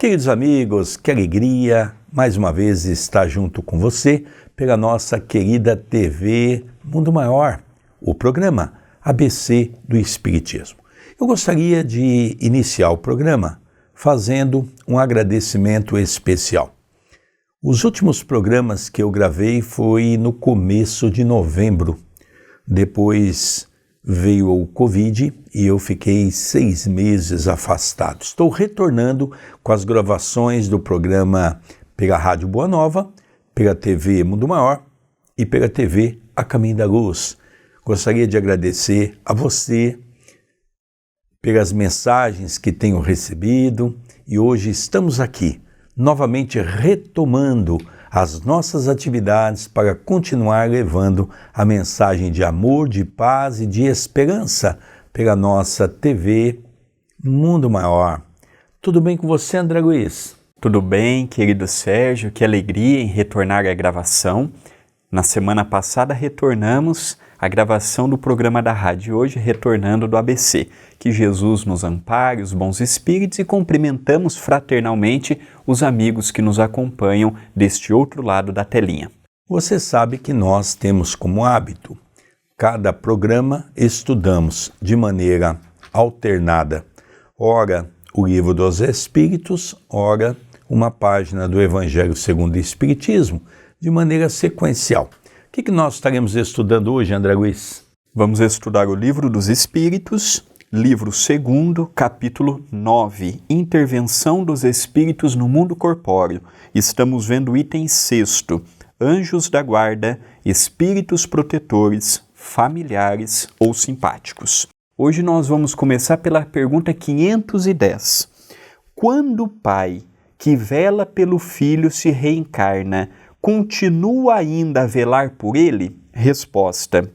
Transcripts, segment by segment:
Queridos amigos, que alegria mais uma vez estar junto com você pela nossa querida TV Mundo Maior, o programa ABC do Espiritismo. Eu gostaria de iniciar o programa fazendo um agradecimento especial. Os últimos programas que eu gravei foi no começo de novembro. Depois veio o Covid e eu fiquei 6 meses afastado. Estou retornando com as gravações do programa pela Rádio Boa Nova, pela TV Mundo Maior e pela TV A Caminho da Luz. Gostaria de agradecer a você pelas mensagens que tenho recebido e hoje estamos aqui, novamente retomando as nossas atividades para continuar levando a mensagem de amor, de paz e de esperança pela nossa TV Mundo Maior. Tudo bem com você, André Luiz? Tudo bem, querido Sérgio, que alegria em retornar à gravação. Na semana passada retornamos à gravação do programa da rádio, hoje retornando do ABC. Que Jesus nos ampare, os bons espíritos, e cumprimentamos fraternalmente os amigos que nos acompanham deste outro lado da telinha. Você sabe que nós temos como hábito, cada programa estudamos de maneira alternada, ora o Livro dos Espíritos, ora uma página do Evangelho segundo o Espiritismo, de maneira sequencial. O que nós estaremos estudando hoje, André Luiz? Vamos estudar o Livro dos Espíritos, livro 2º, capítulo 9, Intervenção dos Espíritos no Mundo Corpóreo. Estamos vendo o item 6º, Anjos da Guarda, Espíritos Protetores, Familiares ou Simpáticos. Hoje nós vamos começar pela pergunta 510. Quando o pai que vela pelo filho se reencarna, continua ainda a velar por ele? Resposta: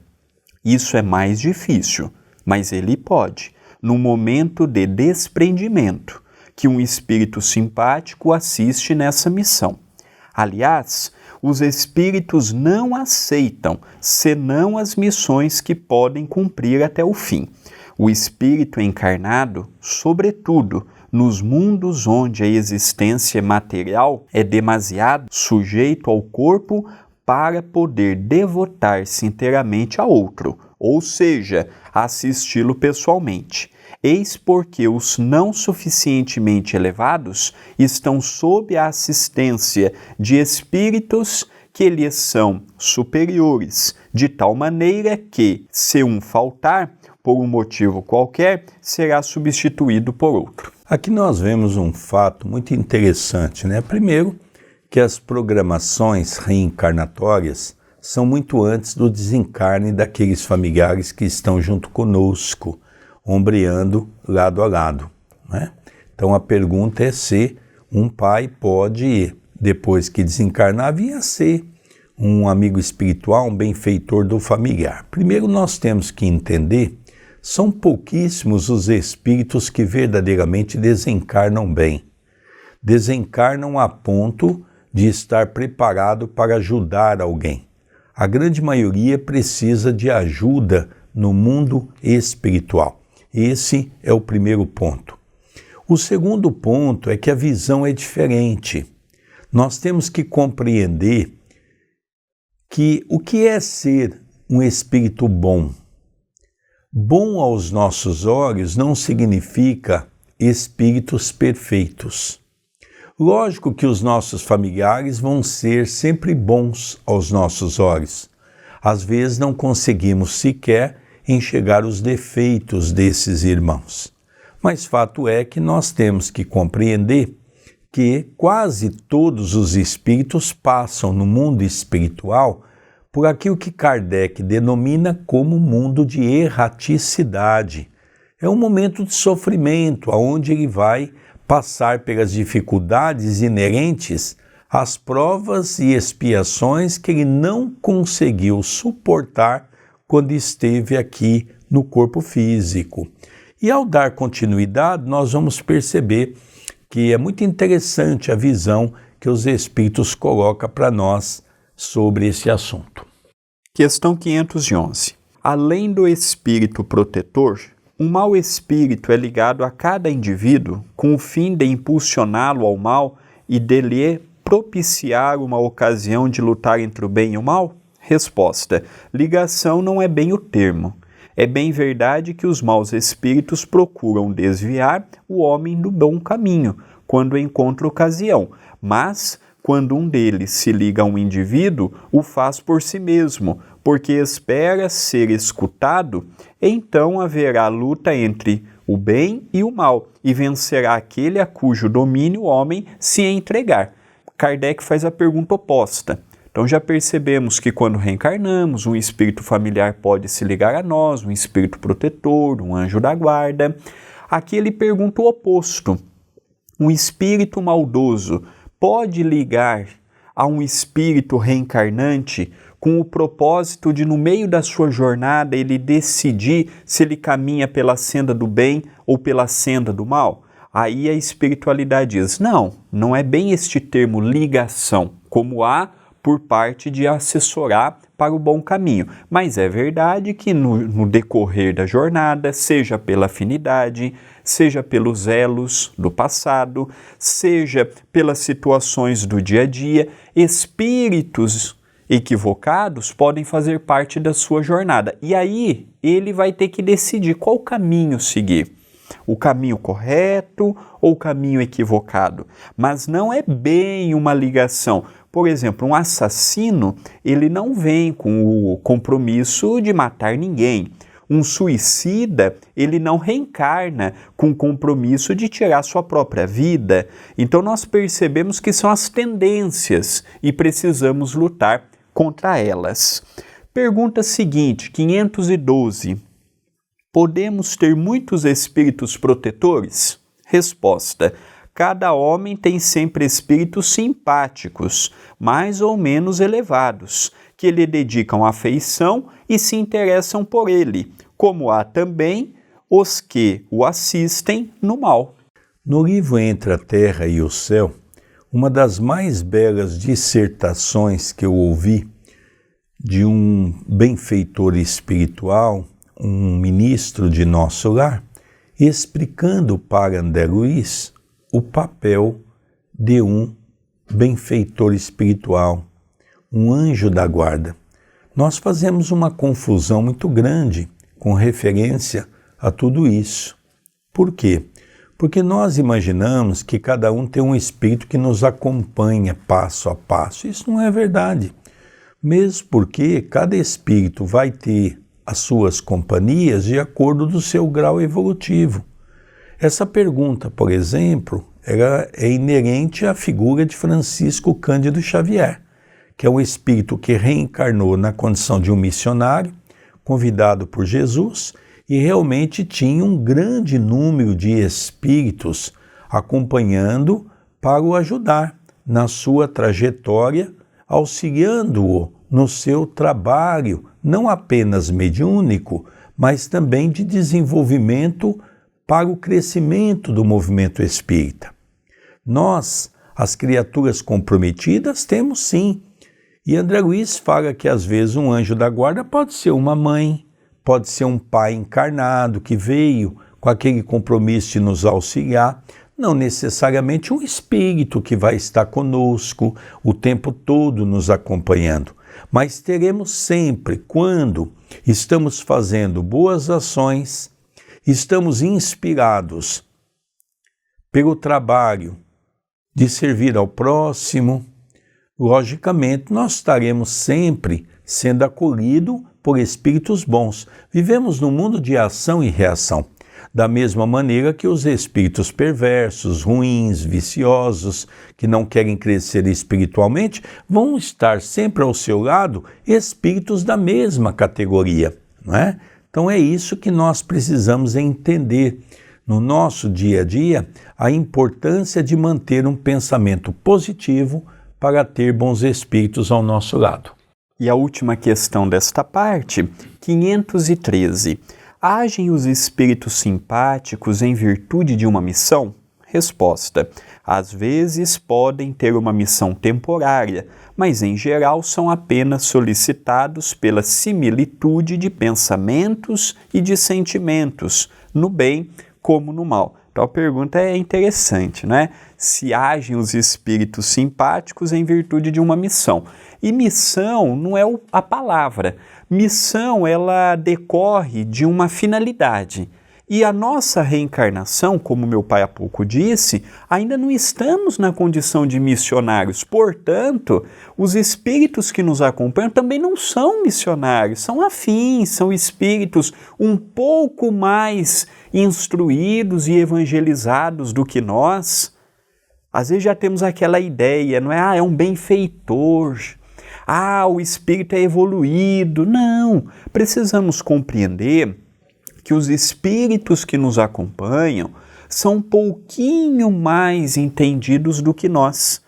isso é mais difícil, mas ele pode, no momento de desprendimento, que um espírito simpático assiste nessa missão. Aliás, os espíritos não aceitam senão as missões que podem cumprir até o fim. O espírito encarnado, sobretudo, nos mundos onde a existência material é demasiado sujeito ao corpo para poder devotar-se inteiramente a outro, ou seja, assisti-lo pessoalmente. Eis porque os não suficientemente elevados estão sob a assistência de espíritos que lhes são superiores, de tal maneira que, se um faltar, por um motivo qualquer, será substituído por outro. Aqui nós vemos um fato muito interessante, né? Primeiro, que as programações reencarnatórias são muito antes do desencarne daqueles familiares que estão junto conosco, ombreando lado a lado, né? Então a pergunta é se um pai pode, depois que desencarnar, vir a ser um amigo espiritual, um benfeitor do familiar. Primeiro nós temos que entender, são pouquíssimos os espíritos que verdadeiramente desencarnam bem. Desencarnam a ponto de estar preparado para ajudar alguém. A grande maioria precisa de ajuda no mundo espiritual. Esse é o primeiro ponto. O segundo ponto é que a visão é diferente. Nós temos que compreender que o que é ser um espírito bom? Bom aos nossos olhos não significa espíritos perfeitos. Lógico que os nossos familiares vão ser sempre bons aos nossos olhos. Às vezes não conseguimos sequer enxergar os defeitos desses irmãos. Mas fato é que nós temos que compreender que quase todos os espíritos passam no mundo espiritual por aquilo que Kardec denomina como mundo de erraticidade. É um momento de sofrimento, onde ele vai passar pelas dificuldades inerentes às provas e expiações que ele não conseguiu suportar quando esteve aqui no corpo físico. E ao dar continuidade, nós vamos perceber que é muito interessante a visão que os Espíritos colocam para nós sobre esse assunto. Questão 511. Além do espírito protetor, Um mau espírito é ligado a cada indivíduo com o fim de impulsioná-lo ao mal e de lhe propiciar uma ocasião de lutar entre o bem e o mal? Resposta: ligação não é bem o termo. É bem verdade que os maus espíritos procuram desviar o homem do bom caminho, quando encontra ocasião, mas quando um deles se liga a um indivíduo, o faz por si mesmo, porque espera ser escutado, então haverá luta entre o bem e o mal, e vencerá aquele a cujo domínio o homem se entregar. Kardec faz a pergunta oposta. Então já percebemos que quando reencarnamos, um espírito familiar pode se ligar a nós, um espírito protetor, um anjo da guarda. Aqui ele pergunta o oposto. Um espírito maldoso pode ligar a um espírito reencarnante com o propósito de, no meio da sua jornada, ele decidir se ele caminha pela senda do bem ou pela senda do mal? Aí a espiritualidade diz, não é bem este termo ligação, como há por parte de assessorar para o bom caminho. Mas é verdade que no decorrer da jornada, seja pela afinidade, seja pelos elos do passado, seja pelas situações do dia a dia, espíritos equivocados podem fazer parte da sua jornada. E aí ele vai ter que decidir qual caminho seguir. O caminho correto ou o caminho equivocado. Mas não é bem uma ligação. Por exemplo, um assassino, ele não vem com o compromisso de matar ninguém. Um suicida, ele não reencarna com o compromisso de tirar sua própria vida. Então nós percebemos que são as tendências e precisamos lutar contra elas. Pergunta seguinte, 512. Podemos ter muitos espíritos protetores? Resposta: cada homem tem sempre espíritos simpáticos, mais ou menos elevados, que lhe dedicam afeição e se interessam por ele, como há também os que o assistem no mal. No livro Entre a Terra e o Céu, uma das mais belas dissertações que eu ouvi de um benfeitor espiritual, um ministro de nosso lar, explicando para André Luiz o papel de um benfeitor espiritual, um anjo da guarda. Nós fazemos uma confusão muito grande com referência a tudo isso. Por quê? Porque nós imaginamos que cada um tem um espírito que nos acompanha passo a passo. Isso não é verdade. Mesmo porque cada espírito vai ter as suas companhias de acordo do seu grau evolutivo. Essa pergunta, por exemplo, ela é inerente à figura de Francisco Cândido Xavier, que é um espírito que reencarnou na condição de um missionário, convidado por Jesus, e realmente tinha um grande número de espíritos acompanhando para o ajudar na sua trajetória, auxiliando-o no seu trabalho, não apenas mediúnico, mas também de desenvolvimento para o crescimento do movimento espírita. Nós, as criaturas comprometidas, temos sim. E André Luiz fala que às vezes um anjo da guarda pode ser uma mãe, pode ser um pai encarnado que veio com aquele compromisso de nos auxiliar, não necessariamente um espírito que vai estar conosco o tempo todo nos acompanhando. Mas teremos sempre, quando estamos fazendo boas ações, estamos inspirados pelo trabalho de servir ao próximo, logicamente nós estaremos sempre sendo acolhidos por espíritos bons. Vivemos num mundo de ação e reação. Da mesma maneira que os espíritos perversos, ruins, viciosos, que não querem crescer espiritualmente, vão estar sempre ao seu lado espíritos da mesma categoria, não é? Então é isso que nós precisamos entender no nosso dia a dia, a importância de manter um pensamento positivo para ter bons espíritos ao nosso lado. E a última questão desta parte, 513. Agem os espíritos simpáticos em virtude de uma missão? Resposta: às vezes podem ter uma missão temporária, mas em geral são apenas solicitados pela similitude de pensamentos e de sentimentos, no bem como no mal. Então a pergunta é interessante, né? Se agem os espíritos simpáticos em virtude de uma missão. E missão não é a palavra. Missão, ela decorre de uma finalidade. E a nossa reencarnação, como meu pai há pouco disse, ainda não estamos na condição de missionários. Portanto, os espíritos que nos acompanham também não são missionários, são afins, são espíritos um pouco mais instruídos e evangelizados do que nós. Às vezes já temos aquela ideia, não é? É um benfeitor. O espírito é evoluído. Não, precisamos compreender que os espíritos que nos acompanham são um pouquinho mais entendidos do que nós.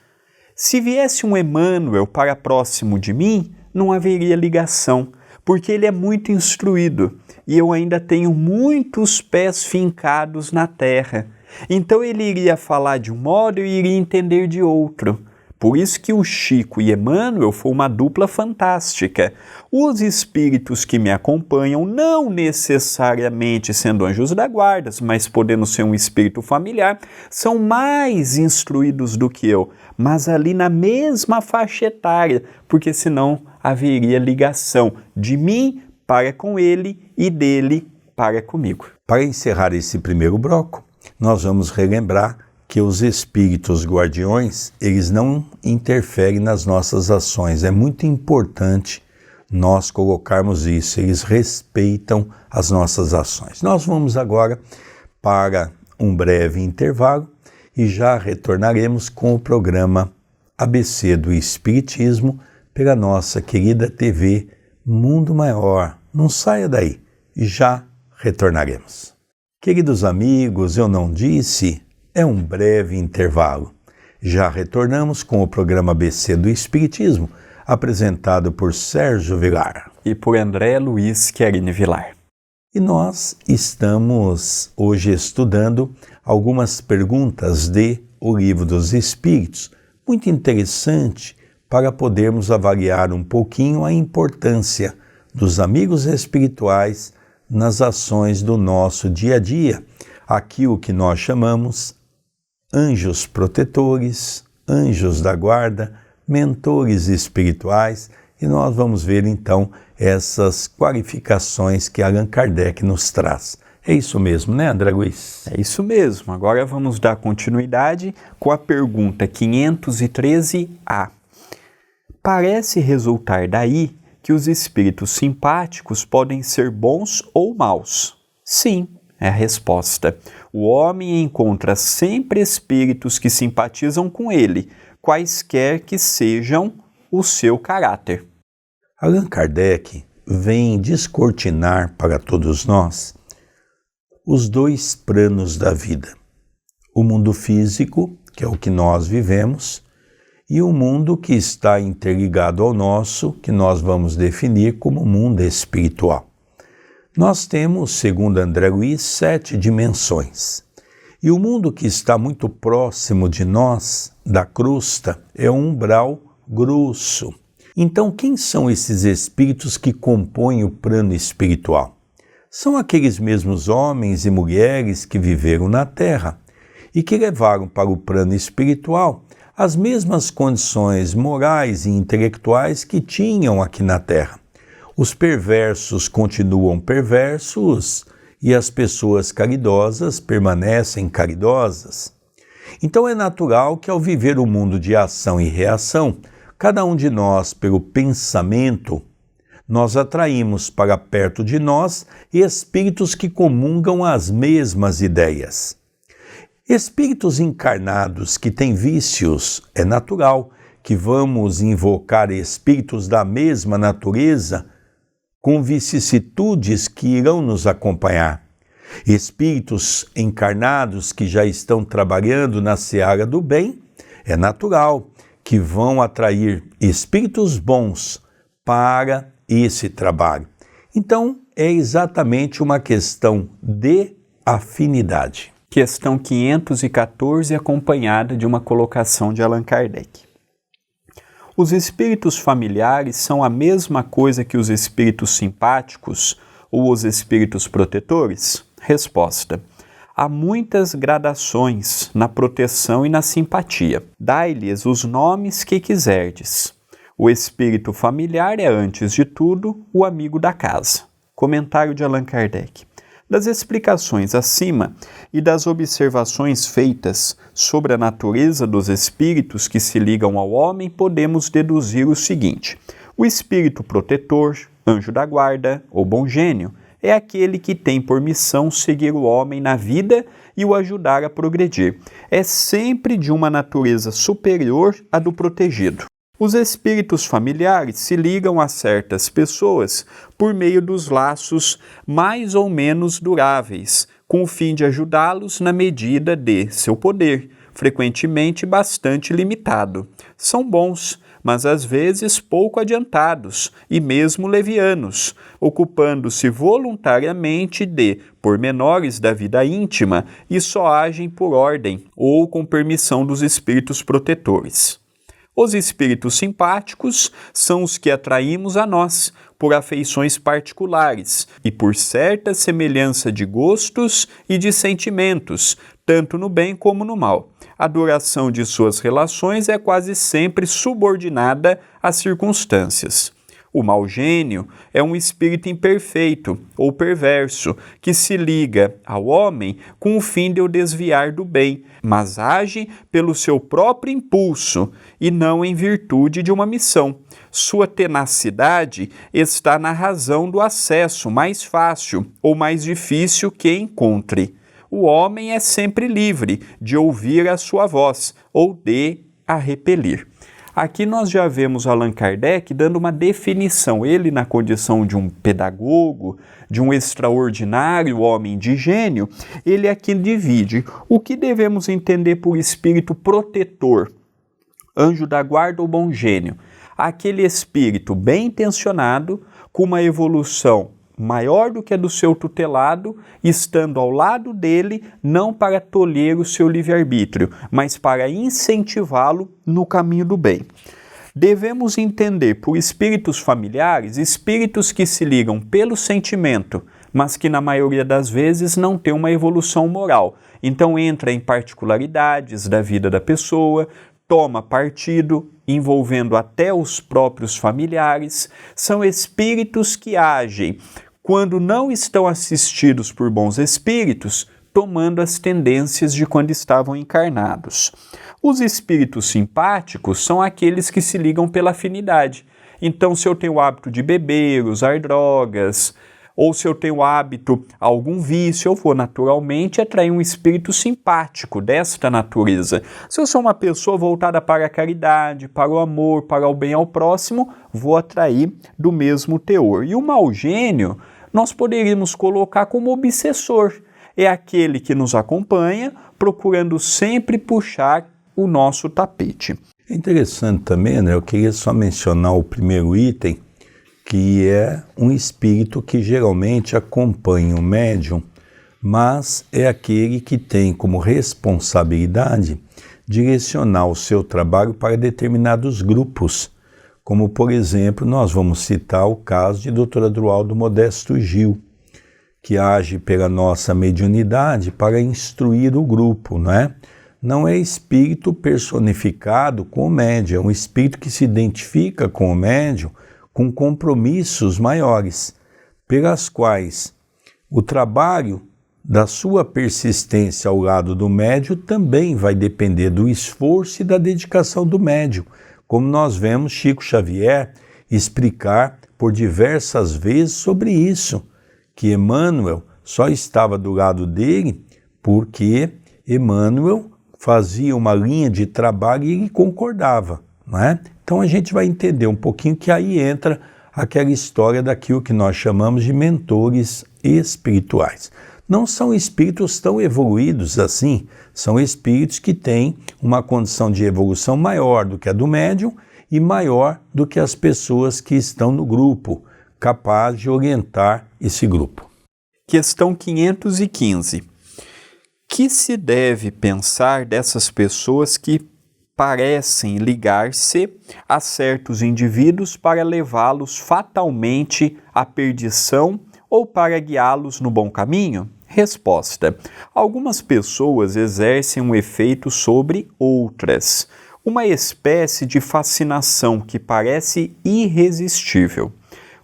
Se viesse um Emmanuel para próximo de mim, não haveria ligação, porque ele é muito instruído e eu ainda tenho muitos pés fincados na terra. Então ele iria falar de um modo e eu iria entender de outro. Por isso que o Chico e Emmanuel foi uma dupla fantástica. Os espíritos que me acompanham, não necessariamente sendo anjos da guarda, mas podendo ser um espírito familiar, são mais instruídos do que eu, mas ali na mesma faixa etária, porque senão haveria ligação de mim para com ele e dele para comigo. Para encerrar esse primeiro bloco, nós vamos relembrar que os espíritos guardiões, eles não interferem nas nossas ações. É muito importante nós colocarmos isso. Eles respeitam as nossas ações. Nós vamos agora para um breve intervalo e já retornaremos com o programa ABC do Espiritismo pela nossa querida TV Mundo Maior. Não saia daí, já retornaremos. Queridos amigos, eu não disse... É um breve intervalo. Já retornamos com o programa ABC do Espiritismo, apresentado por Sérgio Vilar. E por André Luiz Querini Vilar. E nós estamos hoje estudando algumas perguntas de O Livro dos Espíritos, muito interessante para podermos avaliar um pouquinho a importância dos amigos espirituais nas ações do nosso dia a dia. Aqui o que nós chamamos anjos protetores, anjos da guarda, mentores espirituais, e nós vamos ver então essas qualificações que Allan Kardec nos traz. É isso mesmo, né, André Luiz? É isso mesmo. Agora vamos dar continuidade com a pergunta 513A. Parece resultar daí que os espíritos simpáticos podem ser bons ou maus? Sim, é a resposta. O homem encontra sempre espíritos que simpatizam com ele, quaisquer que sejam o seu caráter. Allan Kardec vem descortinar para todos nós os dois planos da vida. O mundo físico, que é o que nós vivemos, e o mundo que está interligado ao nosso, que nós vamos definir como mundo espiritual. Nós temos, segundo André Luiz, 7 dimensões. E o mundo que está muito próximo de nós, da crosta, é um umbral grosso. Então, quem são esses espíritos que compõem o plano espiritual? São aqueles mesmos homens e mulheres que viveram na Terra e que levaram para o plano espiritual as mesmas condições morais e intelectuais que tinham aqui na Terra. Os perversos continuam perversos e as pessoas caridosas permanecem caridosas. Então é natural que ao viver o mundo de ação e reação, cada um de nós, pelo pensamento, nós atraímos para perto de nós espíritos que comungam as mesmas ideias. Espíritos encarnados que têm vícios, é natural que vamos invocar espíritos da mesma natureza com vicissitudes que irão nos acompanhar. Espíritos encarnados que já estão trabalhando na seara do bem, é natural que vão atrair espíritos bons para esse trabalho. Então, é exatamente uma questão de afinidade. Questão 514, acompanhada de uma colocação de Allan Kardec. Os espíritos familiares são a mesma coisa que os espíritos simpáticos ou os espíritos protetores? Resposta: há muitas gradações na proteção e na simpatia. Dai-lhes os nomes que quiserdes. O espírito familiar é, antes de tudo, o amigo da casa. Comentário de Allan Kardec. Das explicações acima e das observações feitas sobre a natureza dos espíritos que se ligam ao homem, podemos deduzir o seguinte: o espírito protetor, anjo da guarda ou bom gênio, é aquele que tem por missão seguir o homem na vida e o ajudar a progredir. É sempre de uma natureza superior à do protegido. Os espíritos familiares se ligam a certas pessoas por meio dos laços mais ou menos duráveis, com o fim de ajudá-los na medida de seu poder, frequentemente bastante limitado. São bons, mas às vezes pouco adiantados e mesmo levianos, ocupando-se voluntariamente de pormenores da vida íntima e só agem por ordem ou com permissão dos espíritos protetores. Os espíritos simpáticos são os que atraímos a nós por afeições particulares e por certa semelhança de gostos e de sentimentos, tanto no bem como no mal. A duração de suas relações é quase sempre subordinada às circunstâncias. O mau gênio é um espírito imperfeito ou perverso que se liga ao homem com o fim de o desviar do bem, mas age pelo seu próprio impulso e não em virtude de uma missão. Sua tenacidade está na razão do acesso mais fácil ou mais difícil que encontre. O homem é sempre livre de ouvir a sua voz ou de a repelir. Aqui nós já vemos Allan Kardec dando uma definição, ele na condição de um pedagogo, de um extraordinário homem de gênio, ele aqui divide o que devemos entender por espírito protetor, anjo da guarda ou bom gênio. Aquele espírito bem intencionado, com uma evolução maior do que a do seu tutelado, estando ao lado dele, não para tolher o seu livre-arbítrio, mas para incentivá-lo no caminho do bem. Devemos entender por espíritos familiares, espíritos que se ligam pelo sentimento, mas que na maioria das vezes não têm uma evolução moral. Então entra em particularidades da vida da pessoa, toma partido, envolvendo até os próprios familiares. São espíritos que agem quando não estão assistidos por bons espíritos, tomando as tendências de quando estavam encarnados. Os espíritos simpáticos são aqueles que se ligam pela afinidade. Então, se eu tenho o hábito de beber, usar drogas, ou se eu tenho hábito, algum vício, eu vou naturalmente atrair um espírito simpático desta natureza. Se eu sou uma pessoa voltada para a caridade, para o amor, para o bem ao próximo, vou atrair do mesmo teor. E o mau gênio nós poderíamos colocar como obsessor. É aquele que nos acompanha, procurando sempre puxar o nosso tapete. É interessante também, né? Eu queria só mencionar o primeiro item, que é um espírito que geralmente acompanha o médium, mas é aquele que tem como responsabilidade direcionar o seu trabalho para determinados grupos. Como, por exemplo, nós vamos citar o caso de Dr. Adroaldo Modesto Gil, que age pela nossa mediunidade para instruir o grupo, não é? Não é espírito personificado com o médium, é um espírito que se identifica com o médium com compromissos maiores, pelas quais o trabalho da sua persistência ao lado do médium também vai depender do esforço e da dedicação do médium, como nós vemos Chico Xavier explicar por diversas vezes sobre isso, que Emmanuel só estava do lado dele porque Emmanuel fazia uma linha de trabalho e ele concordava, não é? Então a gente vai entender um pouquinho que aí entra aquela história daquilo que nós chamamos de mentores espirituais. Não são espíritos tão evoluídos assim, são espíritos que têm uma condição de evolução maior do que a do médium e maior do que as pessoas que estão no grupo, capaz de orientar esse grupo. Questão 515. Que se deve pensar dessas pessoas que parecem ligar-se a certos indivíduos para levá-los fatalmente à perdição ou para guiá-los no bom caminho? Resposta: algumas pessoas exercem um efeito sobre outras, uma espécie de fascinação que parece irresistível.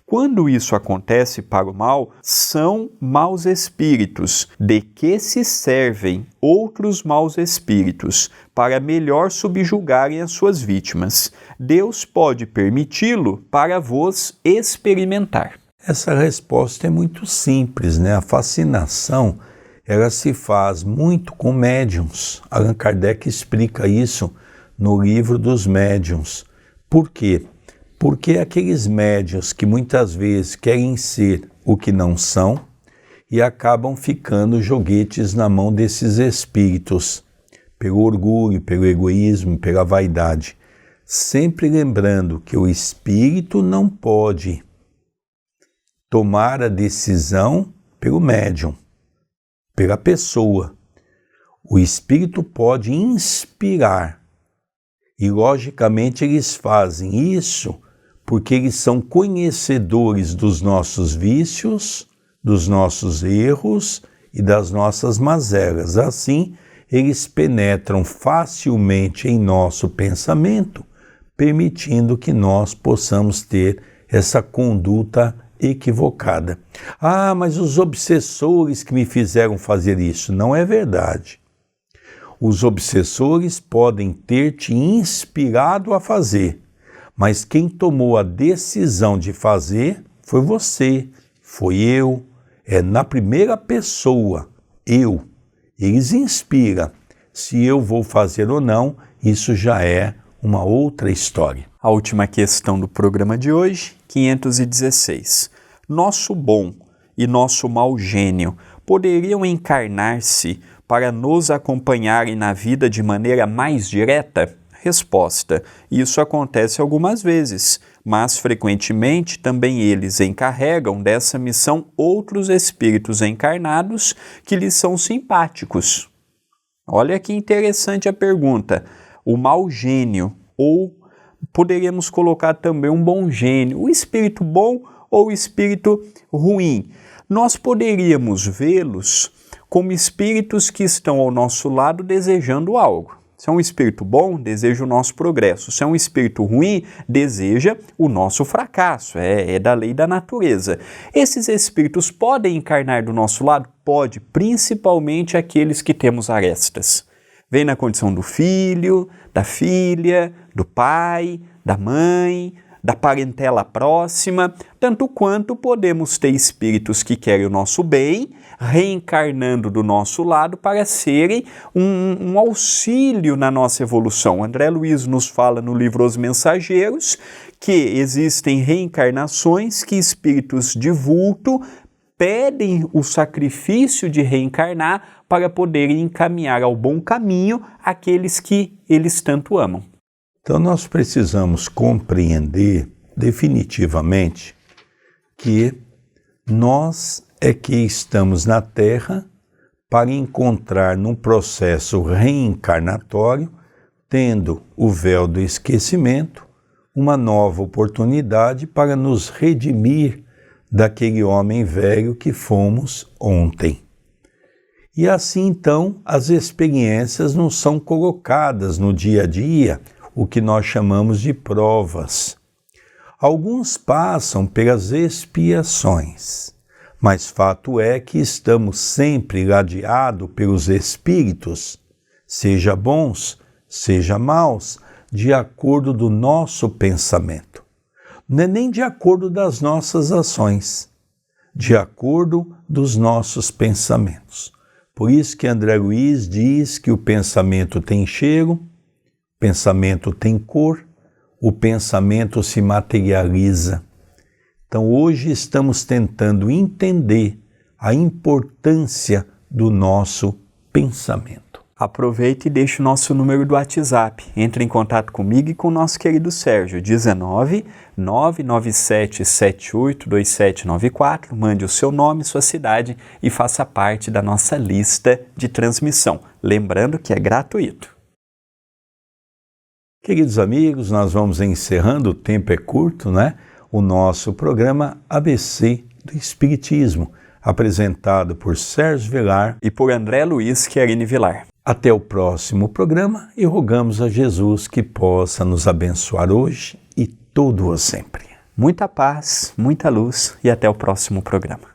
Quando isso acontece para o mal, são maus espíritos, de que se servem outros maus espíritos para melhor subjugarem as suas vítimas. Deus pode permiti-lo para vos experimentar. Essa resposta é muito simples, né? A fascinação, ela se faz muito com médiuns. Allan Kardec explica isso no livro dos médiuns. Por quê? Porque aqueles médiuns que muitas vezes querem ser o que não são e acabam ficando joguetes na mão desses espíritos, pelo orgulho, pelo egoísmo, pela vaidade. Sempre lembrando que o espírito não pode tomar a decisão pelo médium, pela pessoa. O espírito pode inspirar e, logicamente, eles fazem isso porque eles são conhecedores dos nossos vícios, dos nossos erros e das nossas mazelas. Assim, eles penetram facilmente em nosso pensamento, permitindo que nós possamos ter essa conduta equivocada. Ah, mas os obsessores que me fizeram fazer isso. Não é verdade. Os obsessores podem ter te inspirado a fazer, mas quem tomou a decisão de fazer foi você, foi eu, é na primeira pessoa, eu. Eles inspiram. Se eu vou fazer ou não, isso já é uma outra história. A última questão do programa de hoje, 516. Nosso bom e nosso mau gênio poderiam encarnar-se para nos acompanharem na vida de maneira mais direta? Resposta: isso acontece algumas vezes, mas frequentemente também eles encarregam dessa missão outros espíritos encarnados que lhes são simpáticos. Olha que interessante a pergunta. O mau gênio, ou poderíamos colocar também um bom gênio, o espírito bom ou o espírito ruim. Nós poderíamos vê-los como espíritos que estão ao nosso lado desejando algo. Se é um espírito bom, deseja o nosso progresso. Se é um espírito ruim, deseja o nosso fracasso. É da lei da natureza. Esses espíritos podem encarnar do nosso lado? Pode, principalmente aqueles que temos arestas. Vem na condição do filho, da filha, do pai, da mãe, da parentela próxima, tanto quanto podemos ter espíritos que querem o nosso bem, reencarnando do nosso lado para serem um auxílio na nossa evolução. André Luiz nos fala no livro Os Mensageiros que existem reencarnações que espíritos de vulto pedem o sacrifício de reencarnar para poderem encaminhar ao bom caminho aqueles que eles tanto amam. Então nós precisamos compreender definitivamente que nós é que estamos na Terra para encontrar num processo reencarnatório, tendo o véu do esquecimento, uma nova oportunidade para nos redimir daquele homem velho que fomos ontem. E assim então as experiências não são colocadas no dia a dia, o que nós chamamos de provas. Alguns passam pelas expiações, mas fato é que estamos sempre irradiados pelos espíritos, seja bons, seja maus, de acordo do nosso pensamento. Não é nem de acordo das nossas ações, de acordo dos nossos pensamentos. Por isso que André Luiz diz que o pensamento tem cheiro, o pensamento tem cor, o pensamento se materializa. Então hoje estamos tentando entender a importância do nosso pensamento. Aproveite e deixe o nosso número do WhatsApp. Entre em contato comigo e com o nosso querido Sérgio, 19 997 78 2794. Mande o seu nome, sua cidade e faça parte da nossa lista de transmissão. Lembrando que é gratuito. Queridos amigos, nós vamos encerrando, o tempo é curto, né? O nosso programa ABC do Espiritismo. apresentado por Sérgio Vilar e por André Luiz Chiarini Vilar. Até o próximo programa e rogamos a Jesus que possa nos abençoar hoje e todo o sempre. Muita paz, muita luz e até o próximo programa.